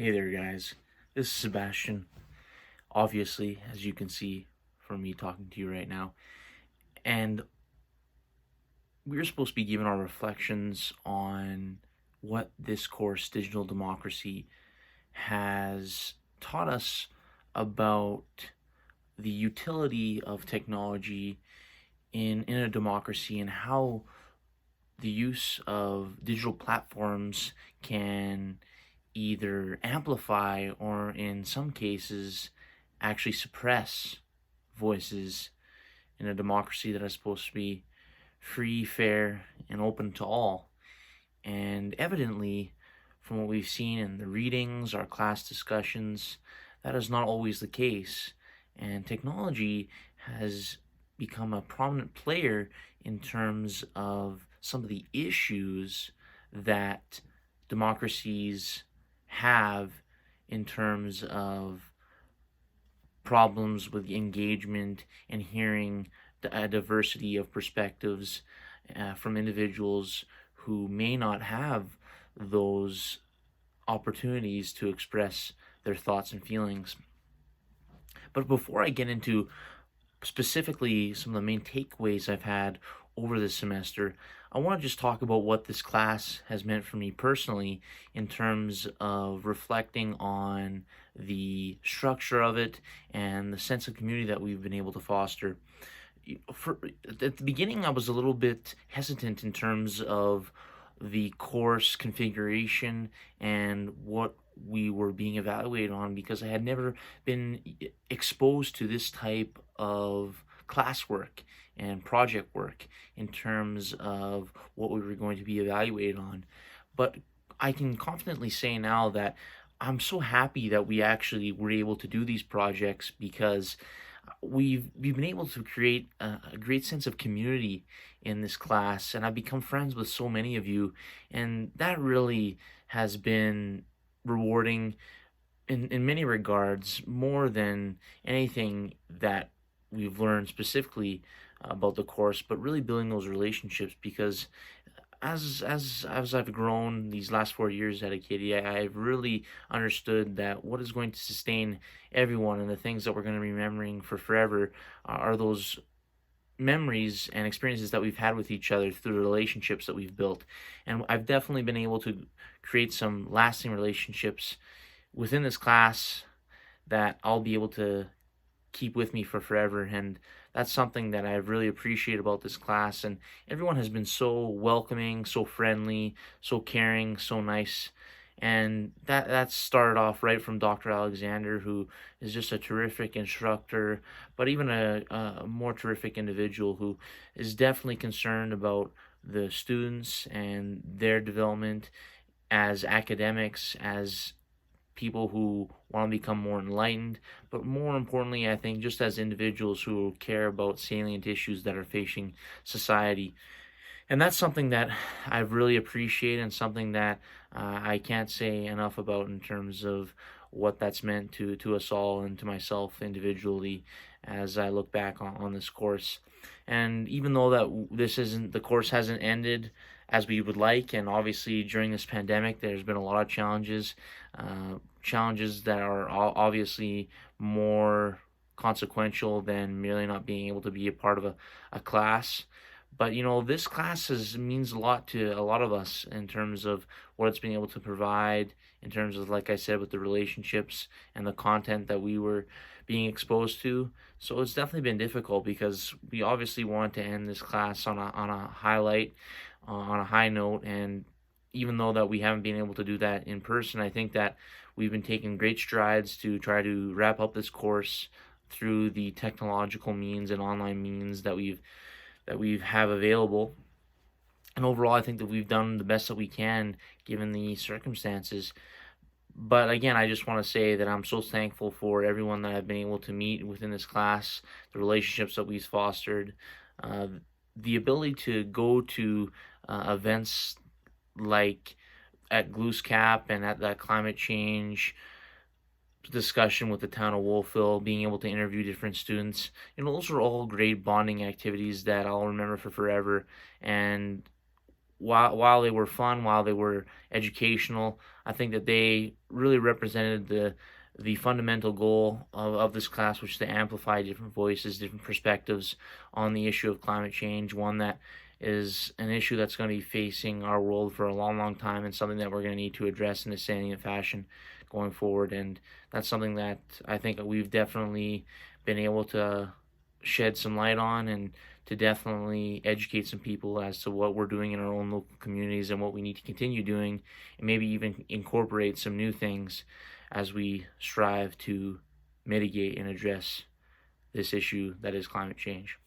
Hey there, guys. This is Sebastian. Obviously, as you can see from me talking to you right now, and we're supposed to be giving our reflections on what this course, Digital Democracy, has taught us about the utility of technology in a democracy and how the use of digital platforms can either amplify or, in some cases, actually suppress voices in a democracy that is supposed to be free, fair, and open to all. And evidently, from what we've seen in the readings, our class discussions, that is not always the case. And technology has become a prominent player in terms of some of the issues that democracies have in terms of problems with engagement and hearing a diversity of perspectives from individuals who may not have those opportunities to express their thoughts and feelings. But before I get into specifically some of the main takeaways I've had over this semester, I want to just talk about what this class has meant for me personally in terms of reflecting on the structure of it and the sense of community that we've been able to foster. At the beginning, I was a little bit hesitant in terms of the course configuration and what we were being evaluated on because I had never been exposed to this type of classwork and project work in terms of what we were going to be evaluated on. But I can confidently say now that I'm so happy that we actually were able to do these projects because we've been able to create a great sense of community in this class, and I've become friends with so many of you, and that really has been rewarding in many regards, more than anything that we've learned specifically about the course, but really building those relationships because as I've grown these last 4 years at Acadia, I've really understood that what is going to sustain everyone and the things that we're going to be remembering for forever are those memories and experiences that we've had with each other through the relationships that we've built. And I've definitely been able to create some lasting relationships within this class that I'll be able to keep with me for forever. And that's something that I really appreciate about this class. And everyone has been so welcoming, so friendly, so caring, so nice. And that started off right from Dr. Alexander, who is just a terrific instructor, but even a more terrific individual who is definitely concerned about the students and their development as academics, as people who want to become more enlightened, but more importantly, I think just as individuals who care about salient issues that are facing society. And that's something that I really appreciate and something that I can't say enough about in terms of what that's meant to us all and to myself individually as I look back on this course. And even though the course hasn't ended as we would like, and obviously during this pandemic, there's been a lot of challenges, challenges that are obviously more consequential than merely not being able to be a part of a class. But this class means a lot to a lot of us in terms of what it's been able to provide, in terms of, like I said, with the relationships and the content that we were being exposed to. So it's definitely been difficult because we obviously want to end this class on a highlight, on a high note. And even though that we haven't been able to do that in person, I think that we've been taking great strides to try to wrap up this course through the technological means and online means that we have available. And overall, I think that we've done the best that we can given the circumstances. But again, I just want to say that I'm so thankful for everyone that I've been able to meet within this class, the relationships that we've fostered, uh, the ability to go to events like at GlooseCap and at that climate change discussion with the town of Wolfville, being able to interview different students. Those are all great bonding activities that I'll remember for forever. And while they were fun, while they were educational, I think that they really represented the fundamental goal of this class, which is to amplify different voices, different perspectives on the issue of climate change, one that is an issue that's going to be facing our world for a long, long time, and something that we're going to need to address in a salient fashion going forward. And that's something that I think we've definitely been able to shed some light on, and to definitely educate some people as to what we're doing in our own local communities and what we need to continue doing, and maybe even incorporate some new things as we strive to mitigate and address this issue that is climate change.